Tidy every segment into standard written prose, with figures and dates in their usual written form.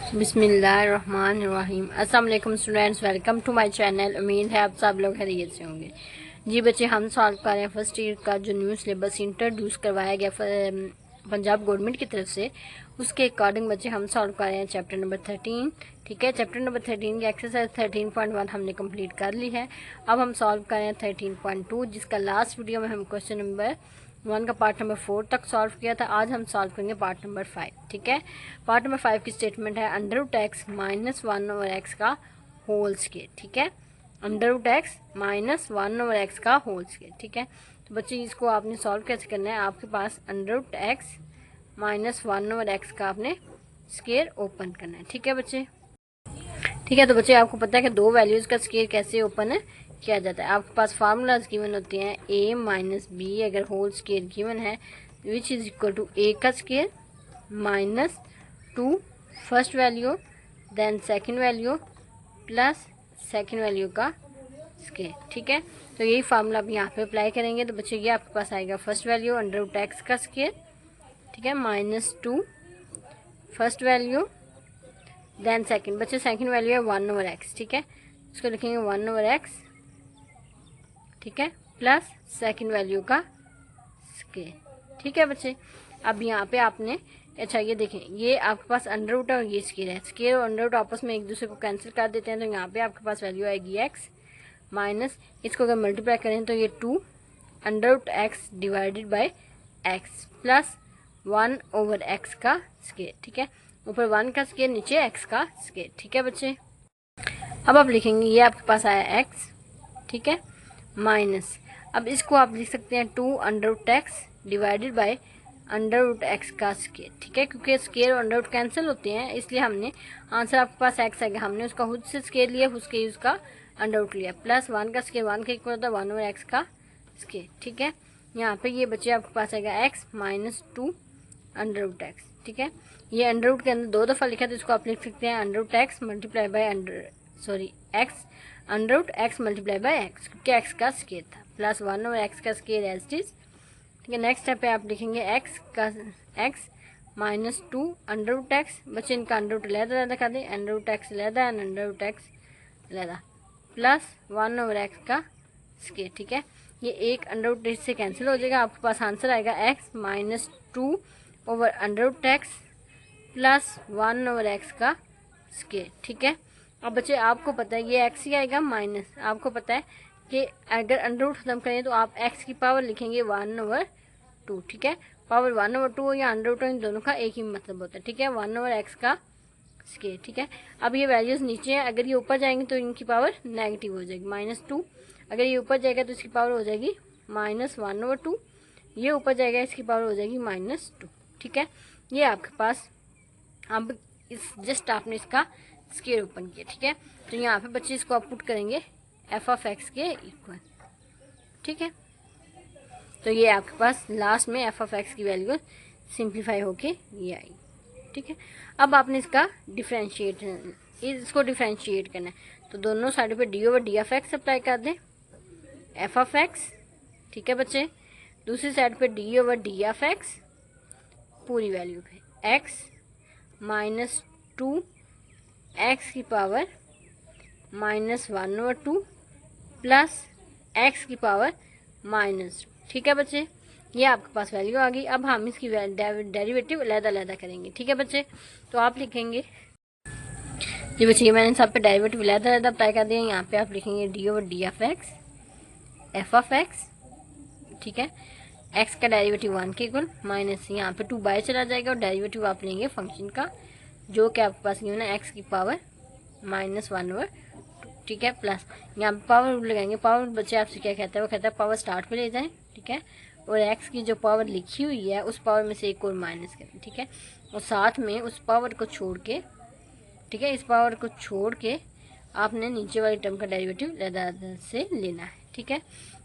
बिस्मिल्लाहिर्रहमानिर्रहीम। अस्सलाम वालेकुम students, welcome to my channel. उम्मीद है आप सब लोग खैरियत से होंगे। जी बच्चे, हम सॉल्व कर रहे हैं फर्स्ट ईयर का जो न्यू सिलेबस इंट्रोड्यूस करवाया गया पंजाब गवर्नमेंट की तरफ से, उसके अकॉर्डिंग बच्चे हम सॉल्व कर रहे हैं चैप्टर नंबर 13। ठीक है, चैप्टर नंबर 13 की एक्सरसाइज 13.1 हमने कंप्लीट कर ली है। अब हम सॉल्व कर रहे हैं 13.2, जिसका लास्ट वीडियो में हम क्वेश्चन नंबर 1 का पार्ट नंबर 4 तक सॉल्व किया था। आज हम सॉल्व करेंगे पार्ट नंबर 5। ठीक है, पार्ट नंबर 5 की स्टेटमेंट है under root x minus 1/x का होल स्केयर। ठीक है, under root x minus 1/x का होल स्केयर। ठीक है, तो बच्चे इसको आपने सॉल्व कैसे करना है। आपके पास under root x minus 1/x का आपने स्केयर ओपन करना है। ठीक है बच्चे, ठीक है। तो बच्चे आपको पता है कि दो वैल्यूज़ का स्केयर कैसे ओपन है किया जाता है। आपके पास फार्मूलाज गिवन होते हैं a माइनस बी, अगर होल स्केयर गिवन है which is equal to a का square minus 2 first value then second value plus second value का स्केयर। ठीक है, तो यही फार्मूला आप यहाँ पे अप्लाई करेंगे। तो बच्चे ये आपके पास आएगा first value under root x का स्केयर, ठीक है, minus 2 first value then second, बच्चे सेकंड वैल्यू है 1/x। ठीक है, इसको लिखेंगे 1/x, ठीक है, प्लस सेकंड वैल्यू का स्केयर। ठीक है बच्चे, अब यहाँ पे आपने अच्छा ये देखें, ये आपके पास अंडर रूट है और ये स्केयर है। स्केयर और अंडर रूट आपस में एक दूसरे को कैंसिल कर देते हैं, तो यहाँ पे आपके पास वैल्यू आएगी x माइनस, इसको अगर मल्टीप्लाई करें तो ये 2 under root x divided by x plus 1/x का स्केयर। ठीक है, ऊपर 1 का स्केयर नीचे x का स्केयर। ठीक है बच्चे, अब आप लिखेंगे ये आपके पास आया x, ठीक है, माइनस, अब इसको आप लिख सकते हैं 2 under root x divided by under root x का स्केयर। ठीक है, क्योंकि स्केयर और अंडर रूट कैंसिल होते हैं, इसलिए हमने आंसर आपके पास x आ गया, हमने उसका खुद से स्केयर लिया, उसके यूज़ का अंडर रूट लिया, प्लस 1 का स्केयर 1 का इक्वल होता है 1/x का स्केयर। ठीक है, यहाँ पे ये बच्चे आपके पास आएगा x minus 2 under root x. ठीक है, ये अंडर रूट के अंदर 2 दफ़ा लिखा, तो इसको आप लिख सकते हैं under root x multiply by x under root x multiply by x, क्योंकि एक्स का स्केयर था, प्लस 1/x का स्केयर एज इट इज। ठीक है, नेक्स्ट स्टेप पे आप लिखेंगे x minus 2 under root x, बच्चे इनका अंडर रूट लहदा कर दें, अंडर रूट एक्स लहदा एंड अंडर रूट एक्स लहदा, प्लस 1/x का स्केयर। ठीक है, ये एक अंडर रूट से कैंसिल हो जाएगा, आपके पास आंसर आएगा x minus 2 over under root x plus 1/x का स्केयर। ठीक है, अब बच्चे आपको पता है ये x ही आएगा माइनस, आपको पता है कि अगर अंडर रूट खत्म करें तो आप x की पावर लिखेंगे 1/2। ठीक है, पावर 1/2 या अंडर रूट, इन दोनों का एक ही मतलब होता है। ठीक है, 1/x का स्केयर। ठीक है, अब ये वैल्यूज़ नीचे हैं, अगर ये ऊपर जाएंगे तो इनकी पावर नेगेटिव हो जाएगी -2, अगर ये ऊपर जाएगा तो इसकी पावर हो जाएगी -1/2, ये ऊपर जाएगा इसकी पावर हो जाएगी -2। ठीक है, ये आपके पास अब इस जस्ट आपने इसका स्केयर ओपन किया। ठीक है, तो यहाँ पे बच्चे इसको आप पुट करेंगे f(x) के इक्वल। ठीक है, तो ये आपके पास लास्ट में f(x) की वैल्यू सिंप्लीफाई होके ये आई। ठीक है, अब आपने इसका इसको डिफ्रेंशिएट करना है, तो दोनों साइड पे d/dx अप्लाई कर दें f(x). ठीक है बच्चे, दूसरी साइड पे d/dx पूरी वैल्यू पे x माइनस 2 एक्स की पावर -1/2 प्लस एक्स की पावर -2। ठीक है बच्चे, ये आपके पास वैल्यू आ गई। अब हम इसकी डेरिवेटिव अलग-अलग करेंगे। ठीक है बच्चे, तो आप लिखेंगे जी बच्चे, मैंने सब पे डेरिवेटिव अलग-अलग अप्लाई कर दिया। यहाँ पे आप लिखेंगे d/dx f(x). ठीक है, x का डेरिवेटिव 1 के इक्वल माइनस, यहाँ पे 2 बाय चला जाएगा और डेरिवेटिव आप लेंगे फंक्शन का, जो कि आपके पास गिवन है x की पावर -1/2। ठीक है, प्लस यहाँ पे पावर लगाएंगे। पावर बच्चे आपसे क्या कहता है, वो कहता है पावर स्टार्ट पे ले जाएं। ठीक है, और x की जो पावर लिखी हुई है उस पावर में से एक और माइनस करें। ठीक है, और साथ में उस पावर को छोड़ के, ठीक है, इस पावर को छोड़ के आपने नीचे वाली टर्म का डेरिवेटिव अलग से लेना है। ठीक है,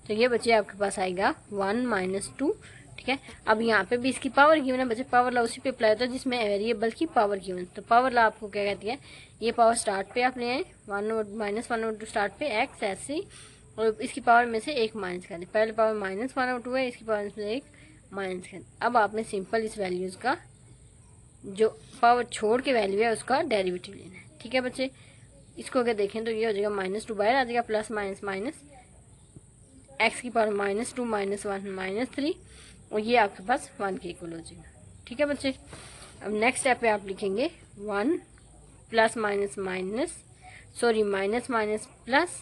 तो ये बच्चे आपके पास आएगा 1 - 2। ठीक है, अब यहाँ पे भी इसकी पावर गिवन है बच्चे, पावर ला उसी पे अप्लाई होता है जिसमें वेरिएबल की पावर गिवन, तो पावर ला आपको क्या कहती है, ये पावर स्टार्ट पे आप ले आए 1/-1/2 स्टार्ट पे x ऐसे, और इसकी पावर में से एक माइनस कर दें, पहले पावर -1/2 है, इसकी पावर में से एक माइनस कर दें। अब आपने सिंपल इस वैल्यूज़ का जो पावर छोड़ के वैल्यू है उसका डेरिवेटिव लेना है। ठीक है बच्चे, इसको अगर देखें तो ये हो जाएगा -2 बाहर आ जाएगा, प्लस माइनस माइनस एक्स की पावर -2 -1 -3 और ये आपके पास 1 के इक्वल हो जाएगा। ठीक है बच्चे, अब नेक्स्ट स्टेप पे आप लिखेंगे 1 plus minus minus sorry minus minus plus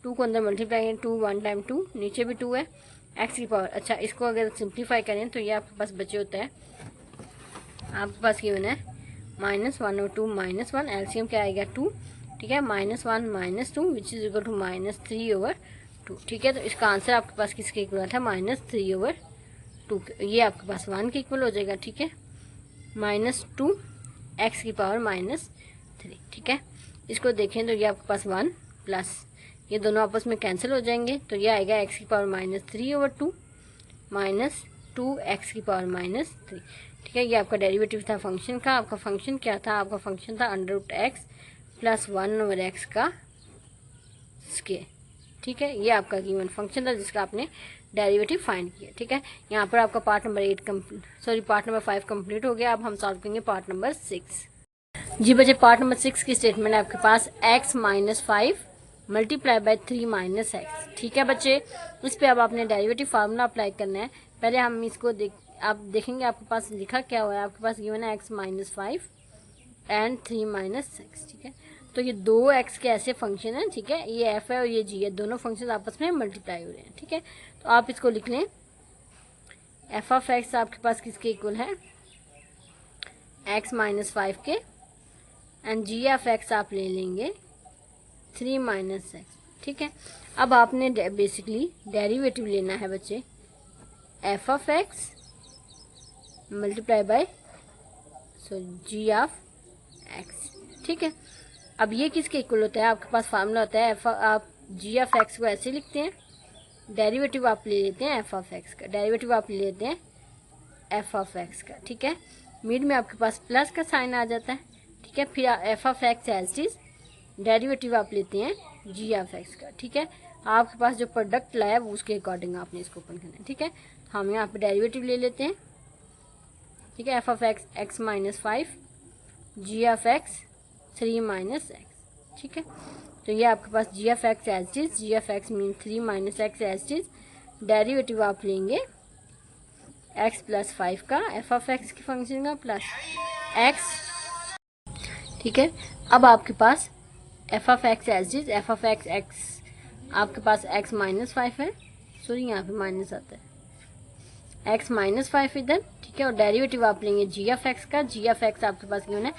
2 को अंदर मल्टीप्लाई करें, 2 1 टाइम 2 नीचे भी 2 है एक्स की पावर। अच्छा, इसको अगर सिंप्लीफाई करें तो ये आपके पास बचे होता है, आपके पास गिवन है -1 और 2 -1, एलसीएम क्या आएगा 2। ठीक है, -1 -2 विच इज इक्वल टू -3/2। ठीक है, तो इसका आंसर आपके पास किसके इक्वल था, -3/2। ये आपके पास 1 के इक्वल हो जाएगा। ठीक है, -2 एक्स की पावर -3। ठीक है, इसको देखें तो ये आपके पास 1 प्लस ये दोनों आपस में कैंसिल हो जाएंगे, तो ये आएगा एक्स की पावर -3/2 -2 एक्स की पावर -3। ठीक है, ये आपका डेरिवेटिव था फंक्शन का। आपका फंक्शन क्या था, आपका फंक्शन था √x प्लस 1/x का स्क्वायर। ठीक है, ये आपका गिवन फंक्शन था जिसका आपने डेरिवेटिव फाइंड किया। ठीक है, यहाँ पर आपका पार्ट नंबर 5 कंप्लीट हो गया। अब हम सॉल्व करेंगे पार्ट नंबर 6। जी बच्चे, पार्ट नंबर 6 की स्टेटमेंट है आपके पास x - 5 मल्टीप्लाई बाय 3 - x। ठीक है बच्चे, इस पे अब आपने डेरिवेटिव फार्मूला अप्लाई करना है। पहले हम इसको आप देखेंगे आपके पास लिखा क्या हुआ है, आपके पास गिवन है x - 5 एंड 3 - x। ठीक है, तो ये 2x के ऐसे फंक्शन है। ठीक है, ये f है और ये g है, दोनों फंक्शन आपस में मल्टीप्लाई हो रहे हैं। ठीक है, तो आप इसको लिख लें f(x) आपके पास किसके इक्वल है, x - 5 के, एंड g(x) आप ले लेंगे 3 - x। ठीक है, अब आपने बेसिकली डेरिवेटिव लेना है बच्चे f(x) मल्टीप्लाई बाय g(x). ठीक है, अब ये किसके इक्वल होता है, आपके पास फार्मूला होता है आप g(x) को ऐसे लिखते हैं, डेरिवेटिव आप ले लेते हैं f(x) का, डेरिवेटिव आप ले लेते हैं f(x) का। ठीक है, मिड में आपके पास प्लस का साइन आ जाता है। ठीक है, फिर f(x) एज इज डेरिवेटिव आप लेते हैं g(x) का। ठीक है, आपके पास जो प्रोडक्ट लाया है वो उसके अकॉर्डिंग आपने इसको ओपन करना है। ठीक है, हम यहाँ पे डेरिवेटिव ले लेते हैं। ठीक है, f(x) x - 5 g(x) 3 - x। ठीक है, तो ये आपके पास g(x) as is, g(x) mean 3 - x as is, derivative आप लेंगे x + 5 का f(x) के फंक्शन का प्लस x। ठीक है, अब आपके पास f(x) as is f(x) x आपके पास x - 5 है, सॉरी यहाँ पे माइनस आता है, x - 5 इधर। ठीक है, और डेरिवेटिव आप लेंगे g(x) का, g(x) आपके पास क्यों है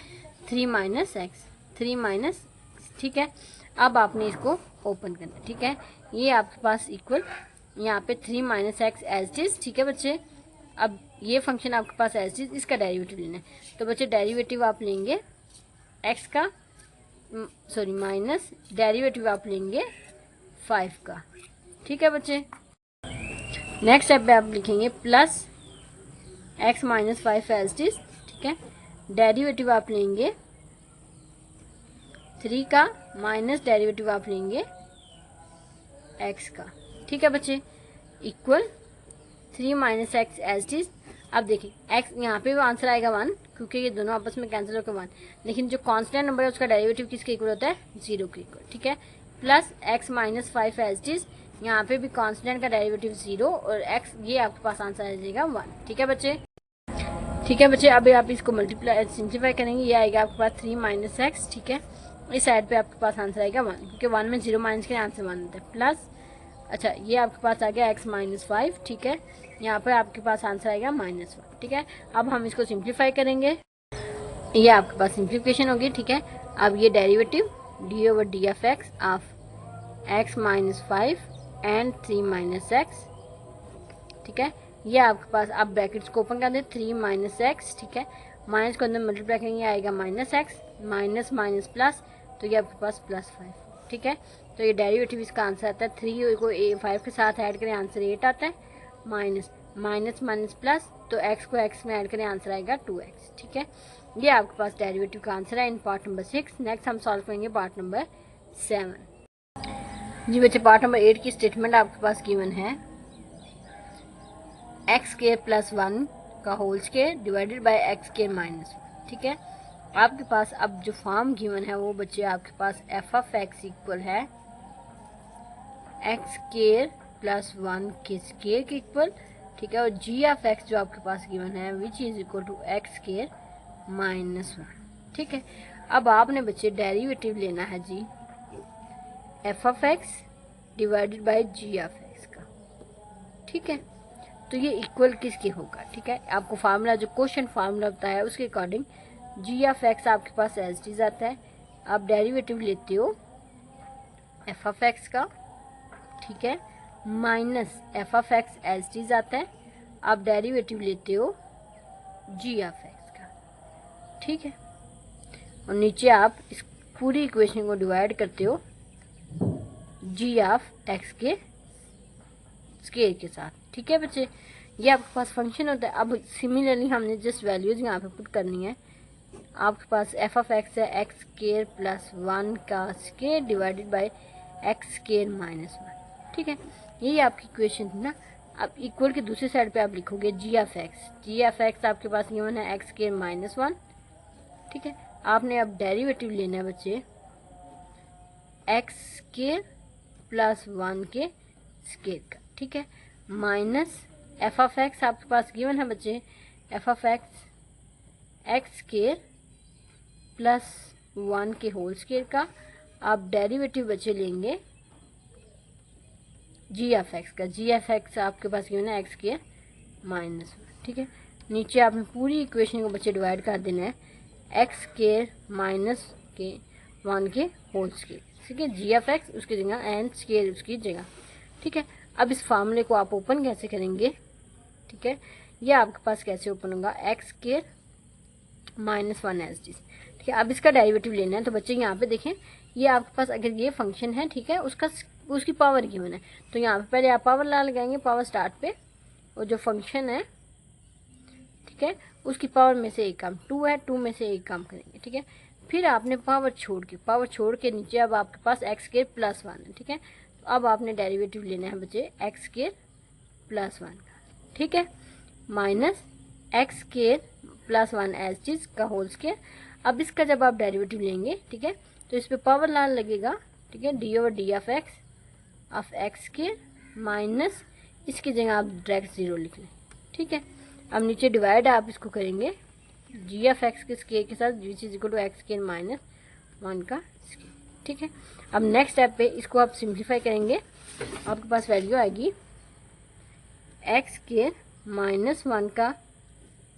3 - x 3 - ठीक है, अब आपने इसको ओपन करना है। ठीक है, ये आपके पास इक्वल यहाँ पे 3 - x एज इज। ठीक है बच्चे, अब ये फंक्शन आपके पास एज इज, इसका डेरिवेटिव लेना है। तो बच्चे डेरिवेटिव आप लेंगे x का, सॉरी माइनस डेरिवेटिव आप लेंगे 5 का। ठीक है बच्चे, नेक्स्ट स्टेप पे आप लिखेंगे प्लस x - 5 एज इज। ठीक है, डेरिवेटिव आप लेंगे 3 का, माइनस डेरिवेटिव आप लेंगे x का। ठीक है बच्चे, इक्वल 3 - x एज इज। अब देखिए x यहाँ पे भी आंसर आएगा 1 क्योंकि ये दोनों आपस में कैंसिल होकर 1, लेकिन जो कांस्टेंट नंबर है उसका डेरिवेटिव किसके इक्वल होता है 0 के इक्वल। ठीक है, प्लस x - 5 एज इज, यहाँ पे भी कांस्टेंट का डेरिवेटिव 0 और x, ये आपके पास आंसर आ जाएगा 1। ठीक है बच्चे, ठीक है बच्चे, अब आप इसको मल्टीप्लाई सिंप्लीफाई करेंगे, ये आएगा आपके पास 3 - x। ठीक है, इस साइड पे आपके पास आंसर आएगा 1 क्योंकि 1 में 0 माइनस के आंसर 1 होता है, प्लस अच्छा ये आपके पास आ गया x - 5। ठीक है, यहाँ पर आपके पास आंसर आएगा -1। ठीक है, अब हम इसको सिंप्लीफाई करेंगे, ये आपके पास सिंप्लीफिकेशन होगी। ठीक है, अब ये derivative d/dx of x - 5 and 3 - x। ठीक है, ये आपके पास आप ब्रैकेट्स को ओपन कर दें 3 - x। ठीक है, माइनस को अंदर मल्टीप्लाई करेंगे आएगा -x, माइनस माइनस प्लस, तो ये आपके पास +5। ठीक है, तो ये डेरिवेटिव इसका आंसर आता है 3 को 5 के साथ ऐड करें आंसर 8 आता है, माइनस माइनस माइनस प्लस, तो x को x में ऐड करें आंसर आएगा 2x। ठीक है, ये आपके पास डेरिवेटिव का आंसर है इन पार्ट नंबर 6। नेक्स्ट हम सॉल्व करेंगे पार्ट नंबर 7। जी बच्चे, पार्ट नंबर 8 की स्टेटमेंट आपके पास गिवन है x² + 1 का whole square divided by x² - 1। ठीक है। आपके पास अब जो फॉर्म गिवन है वो बच्चे आपके पास एफ ऑफ एक्स इक्वल है एक्स स्क्वायर प्लस 1 के स्क्वायर के इक्वल, ठीक है। और जी ऑफ एक्स जो आपके पास गिवन है which is equal to x square minus 1, ठीक है। अब आपने बच्चे डेरिवेटिव लेना है g f of x divided by g of x का, ठीक है। तो ये इक्वल किसके होगा, ठीक है। आपको फार्मूला जो क्वेश्चन फार्मूला होता है उसके अकॉर्डिंग जी ऑफ एक्स आपके पास एज डी आता है, आप डेरिवेटिव लेते हो एफ ऑफ एक्स का, ठीक है, minus f of x as d आता है, आप डेरिवेटिव लेते हो जी ऑफ एक्स का, ठीक है। और नीचे आप इस पूरी इक्वेशन को डिवाइड करते हो जी ऑफ एक्स के स्क्वायर के साथ, ठीक है बच्चे। ये आपके पास फंक्शन होता है। अब सिमिलरली हमने जस्ट वैल्यूज यहाँ पे पुट करनी है। आपके पास एफ ऑफ एक्स है एक्स स्क्वायर प्लस 1 का square divided by x square minus 1, ठीक है। यही आपकी इक्वेशन थी ना। अब इक्वल के दूसरी साइड पे आप लिखोगे g of x. G of x आपके पास गिवन है एक्स स्क्वायर माइनस 1, ठीक है। आपने अब डेरिवेटिव लेना है बच्चे एक्स स्क्वायर प्लस 1 के स्क्वायर का, ठीक है, माइनस एफ ऑफ एक्स आपके पास गिवन है बच्चे F of x x square plus 1 के होल स्क्वायर का। आप डेरिवेटिव बच्चे लेंगे जी ऑफ एक्स का। जी ऑफ एक्स आपके पास गिवन है एक्स स्क्वायर माइनस 1, ठीक है। नीचे आपने पूरी इक्वेशन को बच्चे डिवाइड कर देना है एक्स स्क्वायर माइनस के 1 के होल स्क्वायर, ठीक है। जी ऑफ एक्स उसकी जगह एन स्क्वायर उसकी जगह, ठीक है। अब इस फार्मूले को आप ओपन कैसे करेंगे, ठीक है। ये आपके पास कैसे ओपन होगा x square minus 1 H D, ठीक है। अब इसका डेरिवेटिव लेना है तो बच्चे यहाँ पे देखें ये आपके पास अगर ये फंक्शन है, ठीक है, उसकी पावर गिवन है तो यहाँ पे पहले आप पावर ला लगाएंगे पावर स्टार्ट पे, और जो फंक्शन है, ठीक है, उसकी पावर में से एक काम 2 है, 2 में से एक काम करेंगे, ठीक है। फिर आपने पावर छोड़ के नीचे अब आपके पास एक्स स्क्वायर प्लस 1 है, ठीक है। तो अब आपने डेरिवेटिव लेना है बच्चे एक्स स्क्वायर प्लस 1 का, ठीक है, minus x square plus 1 H D का होल स्क्वायर। अब इसका जब आप डेरिवेटिव लेंगे, ठीक है, तो इस पर पावर लाल लगेगा, ठीक है, D over D of x square minus इसकी जगह आप डायरेक्ट 0 लिख लें, ठीक है। अब नीचे डिवाइड आप इसको करेंगे जी ऑफ एक्स के स्क्वायर के साथ which is equal to x square minus 1 का स्क्वायर, ठीक है। अब नेक्स्ट स्टेप पे इसको आप सिंप्लीफाई करेंगे, आपके पास वैल्यू आएगी एक्स स्क्वायर माइनस 1 का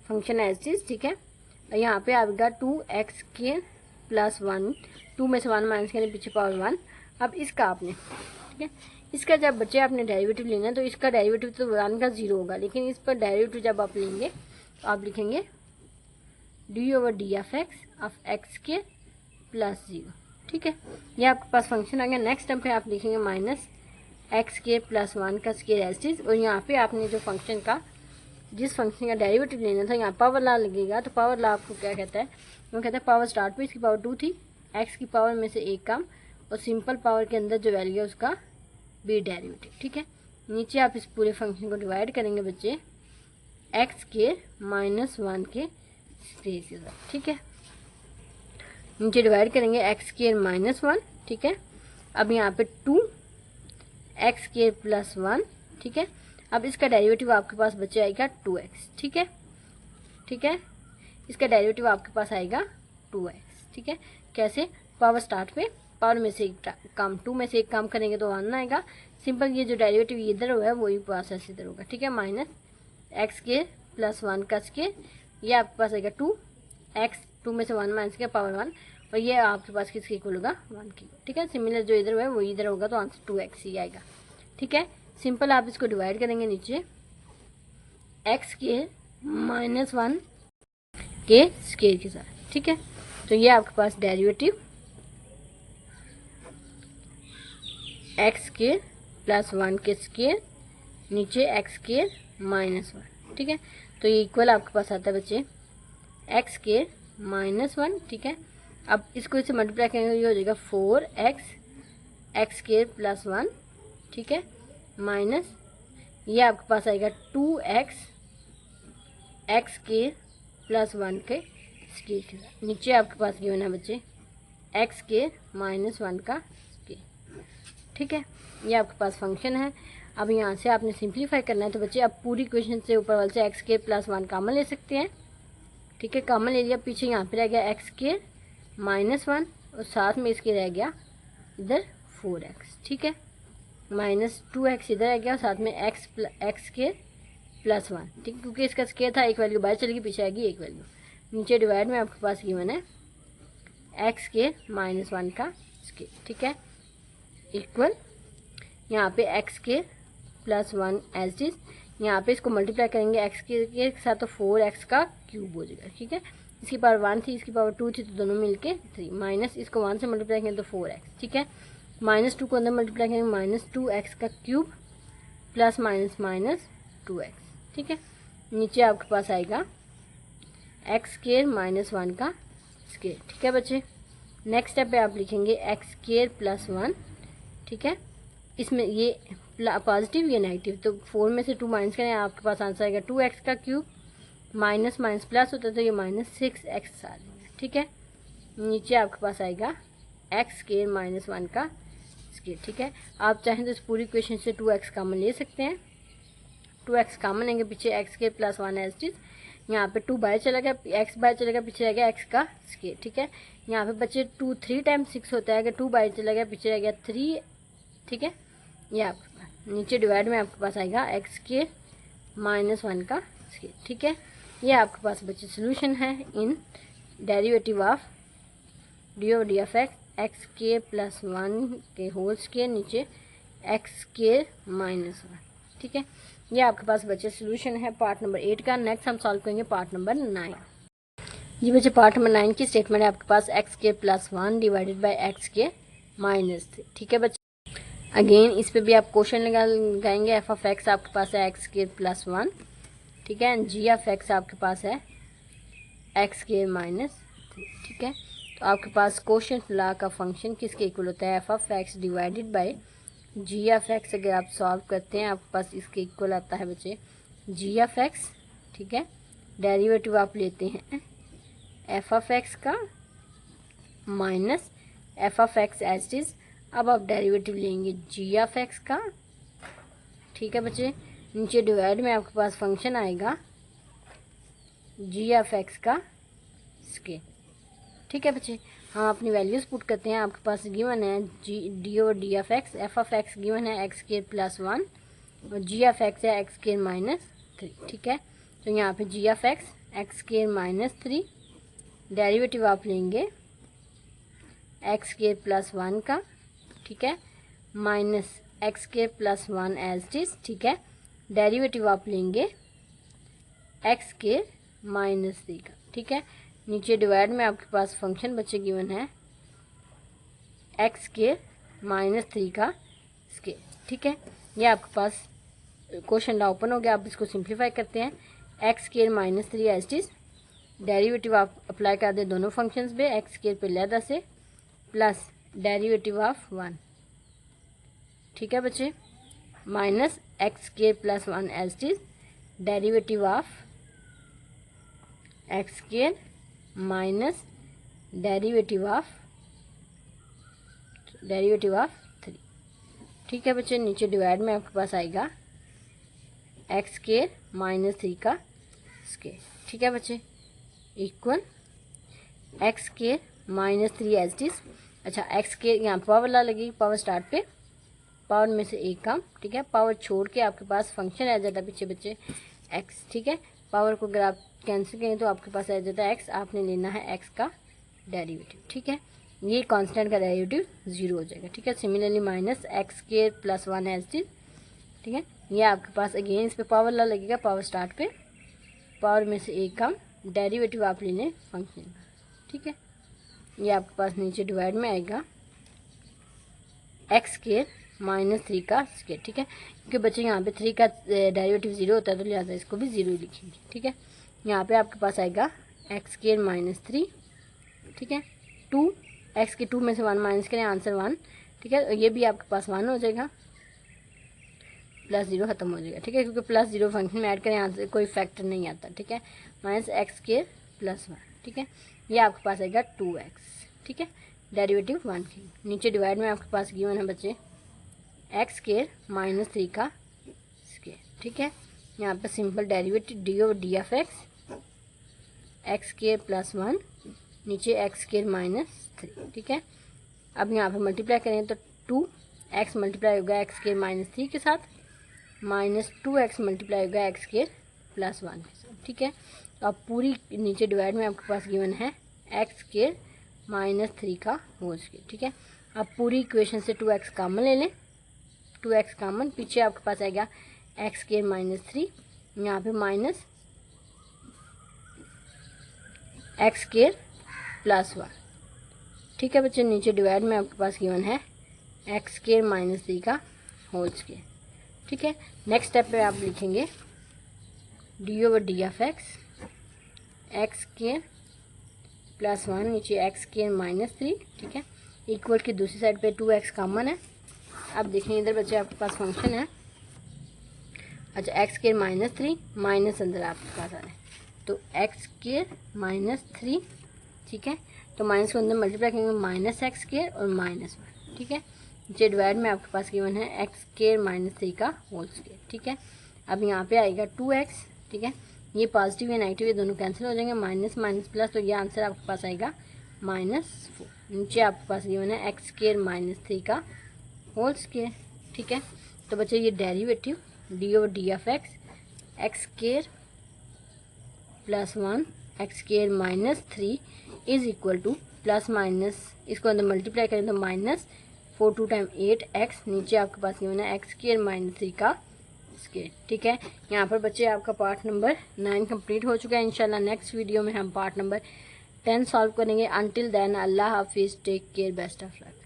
फंक्शन एज इज, ठीक है। और यहाँ पे आएगा 2x स्क्वायर प्लस 1, 2 में से 1 माइनस करने पीछे पावर 1। अब इसका आपने, ठीक है, इसका जब बच्चे आपने डेरिवेटिव लेना है तो इसका डेरिवेटिव तो 1 का 0 होगा, लेकिन इस पर डेरिवेटिव जब आप लेंगे तो आप लिखेंगे D over D of x square plus 0, ठीक है। ये आपके पास फंक्शन आ गया। नेक्स्ट टाइम पे आप लिखेंगे माइनस एक्स स्क्वायर प्लस 1 का स्क्वायर एज इज, और यहाँ पे आपने जो फंक्शन का जिस फंक्शन का डेरिवेटिव लेना था यहाँ पावर ला लगेगा, तो पावर ला आपको क्या कहता है, वो कहता है पावर स्टार्ट पे इसकी पावर 2 थी, एक्स की पावर में से एक काम, और सिंपल पावर के अंदर जो वैल्यू है उसका बी डेरिवेटिव, ठीक है। नीचे आप इस पूरे फंक्शन को डिवाइड करेंगे बच्चे एक्स के माइनस 1 के स्क्वायर के साथ, ठीक है। नीचे डिवाइड करेंगे एक्स के माइनस 1, ठीक है। अब यहाँ पे 2 एक्स के प्लस 1, ठीक है। अब इसका डेरिवेटिव आपके पास बच्चे आएगा 2x, ठीक है, ठीक है। इसका डेरिवेटिव आपके पास आएगा 2x, ठीक है। कैसे, पावर स्टार्ट पे पावर में से एक काम 2 में से एक काम करेंगे तो 1 आएगा। सिंपल ये जो डेरिवेटिव इधर हुआ है वही प्रोसेस इधर होगा, ठीक है, माइनस एक्स के प्लस 1 का स्क्वायर, ये आपके पास आएगा 2x, 2 में से 1 माइनस के पावर 1, और ये आपके पास किसके इक्वल होगा 1 की, ठीक है। सिमिलर जो इधर हुआ है वही इधर होगा तो आंसर 2x ही आएगा, ठीक है। सिंपल आप इसको डिवाइड करेंगे नीचे एक्स के माइनस 1 के स्क्वायर के साथ, ठीक है। तो ये आपके पास डेरिवेटिव एक्स के प्लस 1 के स्क्वायर नीचे एक्स के माइनस 1, ठीक है। तो ये इक्वल आपके पास आता है बच्चे एक्स के माइनस 1, ठीक है। अब इसको इसे मल्टीप्लाई करेंगे ये हो जाएगा 4x एक्स के प्लस 1, ठीक है, माइनस ये आपके पास आएगा 2x एक्स के प्लस 1 के स्केयर के साथ। नीचे आपके पास गिवन है बच्चे एक्स स्केयर माइनस 1 का स्केयर। ठीक है, ये आपके पास फंक्शन है। अब यहाँ से आपने सिंप्लीफाई करना है, तो बच्चे आप पूरी इक्वेशन से ऊपर वाले से एक्स स्केयर प्लस 1 कॉमन ले सकते हैं। ठीक है, कॉमन ले लिया, पीछे यहाँ पे रह गया एक्स स्केयर माइनस 1 और साथ में इसके रह गया इधर 4x। ठीक है, माइनस 2x इधर रह गया और साथ में एक्स स्केयर प्लस 1। ठीक है, क्योंकि इसका स्केयर था, एक वैल्यू बाहर चलेगी, पीछे आएगी एक वैल्यू। नीचे डिवाइड में आपके पास गिवन है एक्स स्केयर माइनस 1 का स्केयर। ठीक है, इक्वल यहाँ पे x square plus 1 as is, यहाँ पे इसको मल्टीप्लाई करेंगे एक्स के साथ तो 4x का क्यूब हो जाएगा। ठीक है, इसकी पावर 1 थी, इसकी पावर 2 थी, तो दोनों मिलके 3, माइनस इसको 1 से मल्टीप्लाई करेंगे तो 4x। ठीक है, माइनस 2 को अंदर मल्टीप्लाई करेंगे माइनस 2x का cube plus minus minus 2x। ठीक है, नीचे आपके पास आएगा एक्स स्केयर माइनस 1 का स्केयर। ठीक है बच्चे, नेक्स्ट स्टेप पे आप लिखेंगे एक्स स्केयर प्लस 1। ठीक है, इसमें ये पॉजिटिव या नेगेटिव, तो 4 में से 2 माइनस करें, आपके पास आंसर आएगा 2x का क्यूब, माइनस माइनस प्लस होता है तो ये माइनस 6x आ जाएगा। ठीक है, नीचे आपके पास आएगा एक्स स्केयर माइनस 1 का स्केयर। ठीक है, आप चाहें तो इस पूरी इक्वेशन से 2x कॉमन ले सकते हैं। 2x कॉमन लेंगे, पीछे x square plus 1 as it is, यहाँ पे 2 बाहर चला गया, x बाहर चला गया, पीछे रह गया x का स्केयर। ठीक है, यहाँ पे बच्चे 2 3 टाइम्स 6 होता है, अगर 2 बाहर चला गया, पीछे रह गया 3। ठीक है, ये आपके पास नीचे डिवाइड में आपके पास आएगा एक्स स्केयर माइनस 1 का स्केयर। ठीक है, ये आपके पास बच्चे सोल्यूशन है इन derivative of D of x square plus 1 के होल स्केयर, नीचे एक्स स्केयर माइनस 1। ठीक है, ये आपके पास बच्चे सोल्यूशन है पार्ट नंबर 8 का। नेक्स्ट हम सॉल्व करेंगे पार्ट नंबर 9। जी बच्चे, पार्ट नंबर 9 की स्टेटमेंट है आपके पास x square plus 1 divided by x square minus 3। ठीक है बच्चे, अगेन इस पे भी आप क्वेश्चन लगाएंगे। एफ ऑफ एक्स आपके पास है एक्स स्केयर प्लस 1। ठीक है, जी ऑफ एक्स आपके पास है एक्स स्केयर माइनस 3। ठीक है, तो आपके पास क्वेश्चन लॉ का फंक्शन किसके इक्वल होता है, f of x divided by g of x. अगर आप सॉल्व करते हैं आपके पास इसके इक्वल आता है बच्चे जी ऑफ एक्स। ठीक है, डेरिवेटिव आप लेते हैं एफ ऑफ एक्स का minus f of x as it is. अब आप डेरिवेटिव लेंगे जी ऑफ एक्स का। ठीक है बच्चे, नीचे डिवाइड में आपके पास फंक्शन आएगा जी ऑफ एक्स का स्केयर। ठीक है बच्चे, हम अपनी वैल्यूज़ पुट करते हैं। आपके पास गिवन है डी और d of x. F of x given है एक्स स्केयर प्लस 1 और जी ऑफ एक्स है एक्स स्केयर माइनस 3। ठीक है, तो यहाँ पे g of x square minus 3, derivative आप लेंगे एक्स स्केयर प्लस 1 का। ठीक है, minus x square plus 1 as it is. ठीक है, डेरिवेटिव आप लेंगे एक्स स्केयर माइनस 3 का। ठीक है, नीचे डिवाइड में आपके पास फंक्शन बच्चे गिवन है एक्स स्केयर माइनस 3 का स्केयर। ठीक है, ये आपके पास क्वेश्चन लॉ ओपन हो गया। आप इसको सिंप्लीफाई करते हैं x square minus 3 as it is, derivative आप अप्लाई कर दें दोनों फंक्शंस पे, एक्स स्केयर पे लहदा से प्लस डेरिवेटिव ऑफ 1। ठीक है बच्चे, minus x square plus 1 as it is, derivative of x square minus derivative of 3। ठीक है बच्चे, नीचे डिवाइड में आपके पास आएगा एक्स स्केयर माइनस 3 का स्केयर। ठीक है बच्चे, equal x square minus 3 as it is. अच्छा, एक्स स्केयर यहाँ पावर ला लगेगी, पावर स्टार्ट पे पावर में से एक कम। ठीक है, पावर छोड़ के आपके पास फंक्शन आ जाता है पीछे बच्चे एक्स। ठीक है, पावर को अगर आप कैंसिल करें तो आपके पास आ जाता है एक्स, आपने लेना है एक्स का डेरिवेटिव। ठीक है, ये कांस्टेंट का डेरिवेटिव 0 हो जाएगा। ठीक है, similarly minus x square plus 1 as it is. ठीक है, ये आपके पास अगेन इस पे पावर ला लगेगा, पावर स्टार्ट पे पावर में से एक कम, डेरिवेटिव आप ले लें फंक्शन का। ठीक है, ये आपके पास नीचे डिवाइड में आएगा एक्स स्केयर माइनस 3 का स्केयर। ठीक है, क्योंकि बच्चे यहाँ पे 3 का डेरिवेटिव 0 होता है तो लिहाजा इसको भी 0 लिखेंगे। ठीक है, यहाँ पे आपके पास आएगा एक्स स्केयर माइनस 3। ठीक है, 2 एक्स के 2 में से 1 माइनस करें, आंसर 1। ठीक है, ये भी आपके पास 1 हो जाएगा, प्लस 0 खत्म हो जाएगा। ठीक है, क्योंकि प्लस 0 फंक्शन में ऐड करें आंसर कोई फैक्टर नहीं आता। ठीक है, माइनस एक्स स्केयर प्लस 1। ठीक है। ये आपके पास आएगा 2x, ठीक है, डेरिवेटिव 1 की। नीचे डिवाइड में आपके पास गिवन है बच्चे एक्स स्क्वायर माइनस 3 का स्क्वायर, ठीक है। यहाँ पर simple derivative D over D of x square plus 1, नीचे एक्स स्क्वायर माइनस 3, ठीक है। अब यहाँ पर मल्टीप्लाई करें तो 2x मल्टीप्लाई होगा एक्स स्क्वायर माइनस 3 के साथ, माइनस 2x मल्टीप्लाई होगा एक्स स्क्वायर प्लस 1 के साथ, ठीक है। तो अब पूरी नीचे डिवाइड में आपके पास गिवन है एक्स स्क्वायर माइनस 3 का होल स्क्वायर, ठीक है। अब पूरी इक्वेशन से 2x कॉमन ले लें, 2x कॉमन, पीछे आपके पास आएगा एक्स स्क्वायर माइनस 3, यहाँ पे माइनस एक्स स्क्वायर प्लस 1, ठीक है बच्चे। नीचे डिवाइड में आपके पास गिवन है एक्स स्क्वायर माइनस 3 का होल स्क्वायर, ठीक है। नेक्स्ट स्टेप पे आप लिखेंगे D over D of x square plus 1, नीचे एक्स स्क्वायर माइनस 3, ठीक है। इक्वल की दूसरी साइड पे 2x कॉमन है। अब देखें इधर बच्चे आपके पास फंक्शन है, अच्छा एक्स स्क्वायर माइनस 3 माइनस अंदर आपके पास आ रहा है, तो एक्स स्क्वायर माइनस 3, ठीक है। तो माइनस को अंदर मल्टीप्लाई करेंगे माइनस एक्स स्क्वायर और माइनस 1, ठीक है। नीचे डिवाइड में आपके पास गिवन है एक्स स्क्वायर माइनस 3 का होल स्क्वायर, ठीक है। अब यहाँ पे आएगा 2x, ठीक है। ये पॉजिटिव या नेगेटिव ये दोनों कैंसिल हो जाएंगे, माइनस माइनस प्लस, तो ये आंसर आपके पास आएगा -4। नीचे आपके पास गिवन है एक्स स्क्वायर माइनस 3 का होल स्क्वायर, ठीक है। तो बच्चे ये derivative D over D of x square plus 1 x square minus 3 is equal two plus minus, इसको अंदर मल्टीप्लाई करें तो माइनस 4 2 टाइम 8x, नीचे आपके पास गिवन है एक्स स्क्वायर माइनस 3 का स्क्वायर, ठीक है। यहाँ पर बच्चे आपका पार्ट नंबर 9 कंप्लीट हो चुका है। इंशाल्लाह नेक्स्ट वीडियो में हम पार्ट नंबर 10 सॉल्व करेंगे। अंटिल देन अल्लाह हाफिज़, take care, best of luck.